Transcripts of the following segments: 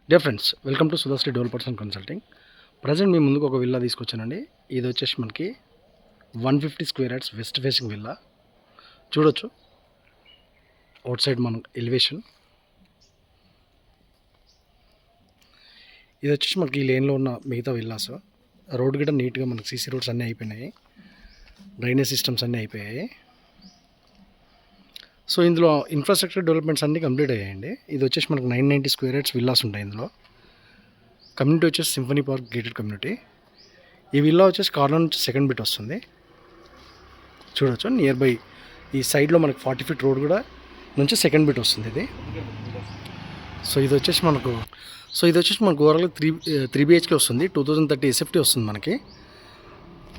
Dear friends, welcome to Sudhashri developers and consulting. Present మీ ముందుకు ఒక విల్లా తీసుకొచ్చానండి. ఇది వచ్చేసి మనకి 150 square yards west facing villa. చూడొచ్చు అవుట్ సైడ్ మన ఎలివేషన్. ఇది వచ్చేసి మనకి ఈ లేన్లో ఉన్న మిగతా విల్లాస్. రోడ్ గిట్ట నీట్గా మనకి సీసీ రోడ్స్ అన్నీ అయిపోయినాయి, డ్రైనేజ్ సిస్టమ్స్ అన్నీ అయిపోయాయి. సో ఇందులో ఇన్ఫ్రాస్ట్రక్చర్ డెవలప్మెంట్స్ అన్నీ కంప్లీట్ అయ్యాయండి. ఇది వచ్చేసి మనకు 990 స్క్వేర్ యార్డ్స్ విల్లాస్ ఉంటాయి ఇందులో. కమ్యూనిటీ వచ్చేసి సింఫనీ పార్క్ గేటెడ్ కమ్యూనిటీ. ఈ విల్లా వచ్చేసి కార్నర్ నుంచి సెకండ్ బిట్ వస్తుంది. చూడొచ్చు నియర్ బై ఈ సైడ్లో మనకి 40 ఫీట్ రోడ్ కూడా నుంచి సెకండ్ బిట్ వస్తుంది ఇది. సో ఇది వచ్చేసి మనకు ఓవరాల్గా త్రీ బిహెచ్కే వస్తుంది. 2030 ఎస్ఎఫ్టీ వస్తుంది మనకి.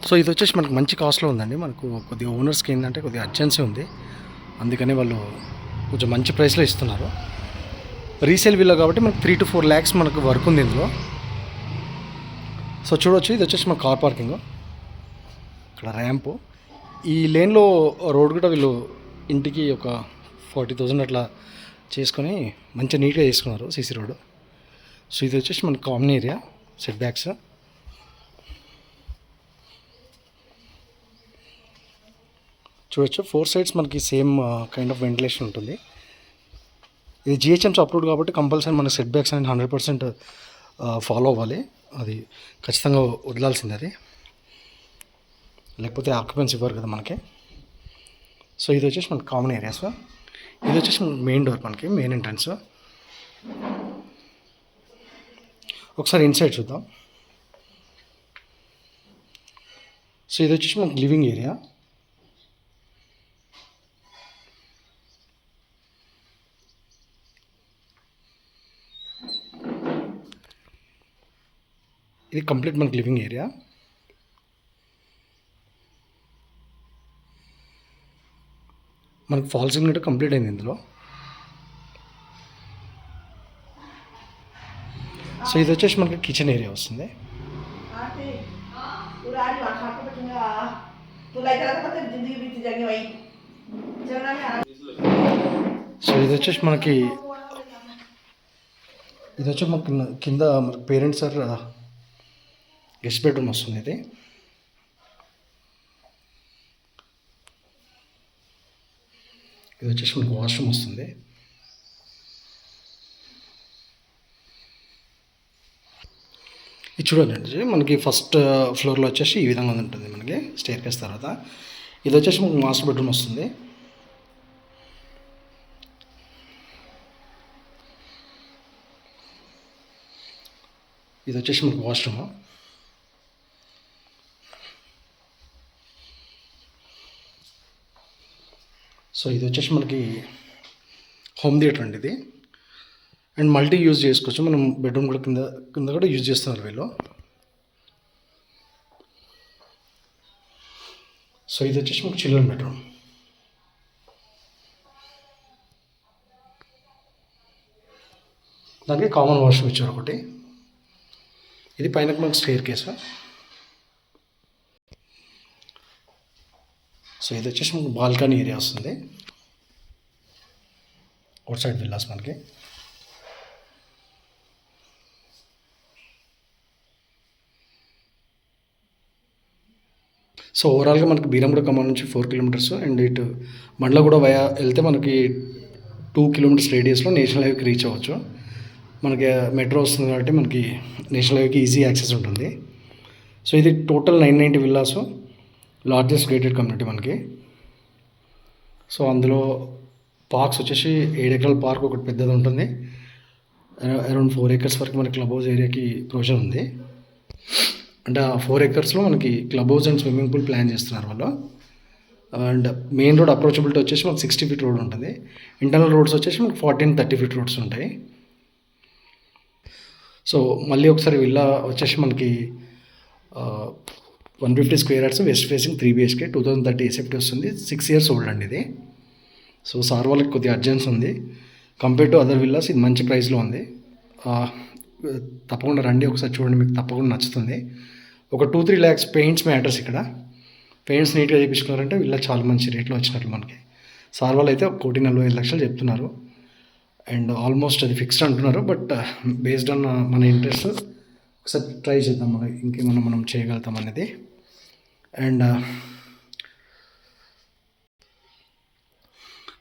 సో ఇది వచ్చేసి మనకు మంచి కాస్ట్లో ఉందండి. మనకు కొద్దిగా ఓనర్స్కి ఏంటంటే కొద్దిగా అర్జెన్సీ ఉంది, అందుకని వాళ్ళు కొంచెం మంచి ప్రైస్లో ఇస్తున్నారు. రీసేల్ విల్లా కాబట్టి మనకు 3 to 4 lakhs మనకు వర్క్ ఉంది ఇందులో. సో చూడవచ్చు, ఇది వచ్చేసి మన కార్ పార్కింగ్, ఇక్కడ ర్యాంపు. ఈ లేన్లో రోడ్ కూడా వీళ్ళు ఇంటికి ఒక 40,000 అట్లా చేసుకొని మంచిగా నీట్గా చేసుకున్నారు సీసీ రోడ్. సో ఇది వచ్చేసి మన కామన్ ఏరియా, సెట్ బ్యాక్స్. చూడొచ్చు 4 sides మనకి సేమ్ కైండ్ ఆఫ్ వెంటిలేషన్ ఉంటుంది. ఇది జిహెచ్ఎంసీ అప్రూవ్డ్ కాబట్టి కంపల్సరీ మన సెట్ బ్యాక్స్ అనేది 100% ఫాలో అవ్వాలి. అది ఖచ్చితంగా వదలాల్సింది, అది లేకపోతే ఆక్యుపెన్సీ ఇవ్వరు కదా మనకి. సో ఇది వచ్చేసి మనకి కామన్ ఏరియాస్. ఇది వచ్చేసి మెయిన్ డోర్, మనకి మెయిన్ ఎంట్రన్స్. ఒకసారి ఇన్సైడ్ చూద్దాం. సో ఇది వచ్చేసి మనకి లివింగ్ ఏరియా. ఇది కంప్లీట్ మనకి లివింగ్ ఏరియా. మనకు ఫాల్ సీలింగ్ కంప్లీట్ అయింది ఇందులో. సో ఇది వచ్చేసి మనకి కిచెన్ ఏరియా వస్తుంది. సో ఇది వచ్చేసి మనకి కింద మనకి పేరెంట్స్ సార్ గెస్ట్ బెడ్రూమ్ వస్తుంది. ఇది వచ్చేసి మనకు వాష్రూమ్ వస్తుంది. ఇది చూడండి, మనకి ఫస్ట్ ఫ్లోర్లో వచ్చేసి ఈ విధంగా ఉంటుంది మనకి స్టేర్ కేస్. తర్వాత ఇది వచ్చేసి మనకు మాస్టర్ బెడ్రూమ్ వస్తుంది. ఇది వచ్చేసి మనకు వాష్రూమ్. సో ఇది వచ్చేసి మనకి హోమ్ థియేటర్ అండి ఇది. అండ్ మల్టీ యూజ్ చేసుకోవచ్చు మనం. బెడ్రూమ్ కూడా కింద కూడా యూజ్ చేస్తున్నారు వీళ్ళు. సో ఇది వచ్చేసి మనకి చిల్డ్రన్ బెడ్రూమ్. దానికి కామన్ వాష్రూమ్ ఇచ్చారు ఒకటి. ఇది పైన మనకి స్టేర్ కేసు. సో ఇది వచ్చేసి మనకి బాల్కనీ ఏరియా వస్తుంది. అవుట్ సైడ్ విల్లాస్ మనకి. సో ఓవరాల్గా మనకి బీరంగూడ ఖమ్మం నుంచి 4 kilometers అండ్ ఇటు మండలగూడ వెళ్తే మనకి 2 kilometers రేడియస్లో నేషనల్ హైవేకి రీచ్ అవ్వచ్చు. మనకి మెట్రో వస్తుంది కాబట్టి మనకి నేషనల్ హైవేకి ఈజీ యాక్సెస్ ఉంటుంది. సో ఇది total 990 villas, largest gated community మనకి. సో అందులో పార్క్స్ వచ్చేసి 7 ఎకరాల పార్క్ ఒకటి పెద్దది ఉంటుంది. అరౌండ్ 4 acres వరకు మనకి క్లబ్ హౌస్ ఏరియాకి ప్రొవిజన్ ఉంది. అంటే ఆ 4 acresలో మనకి club house and swimming pool plan చేస్తున్నారు వాళ్ళు. అండ్ మెయిన్ రోడ్ అప్రోచబిలిటీ వచ్చేసి మనకి 60 feet రోడ్ ఉంటుంది. ఇంటర్నల్ రోడ్స్ వచ్చేసి మనకి 40 and 30 feet రోడ్స్ ఉంటాయి. సో మళ్ళీ ఒకసారి విల్లా వచ్చేసి మనకి 150 square yards west facing 3 BHK 2030 SFT వస్తుంది. 6 years ఓల్డ్ అండి ఇది. సో సార్ వాళ్ళకి కొద్దిగా అర్జెన్స్ ఉంది కంపేర్ టు అదర్ విల్లాస్. ఇది మంచి ప్రైస్లో ఉంది. తప్పకుండా రండి, ఒకసారి చూడండి, మీకు తప్పకుండా నచ్చుతుంది. ఒక 2-3 lakhs పెయింట్స్ మ్యాటర్స్ ఇక్కడ. పెయింట్స్ నీట్గా చేయించుకున్నారంటే విల్లా చాలా మంచి రేట్లో వచ్చినట్లు మనకి. సార్ వాళ్ళు అయితే 1,45,00,000 చెప్తున్నారు. అండ్ ఆల్మోస్ట్ అది ఫిక్స్డ్ అంటున్నారు. బట్ బేస్డ్ ఆన్ మన ఇంట్రెస్ట్ ఒకసారి ట్రై చేద్దాం, మనం ఇంకేమన్నా మనం చేయగలుగుతాం అనేది. And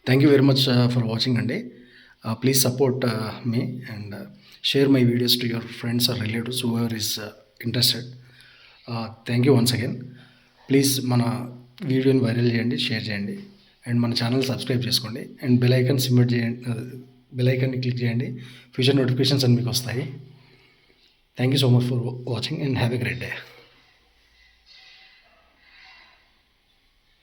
thank you very much for watching అండి. Please support me and share my videos to your friends or relatives whoever is interested. Thank you once again. Please మన వీడియోని వైరల్ చేయండి, షేర్ చేయండి అండ్ మన channel subscribe చేసుకోండి and bell icon సిమ్మిట్ చేయండి, bell ఐకాన్ని క్లిక్ చేయండి. ఫ్యూచర్ నోటిఫికేషన్స్ అన్ని మీకు వస్తాయి. Thank you so much for watching and have a great day.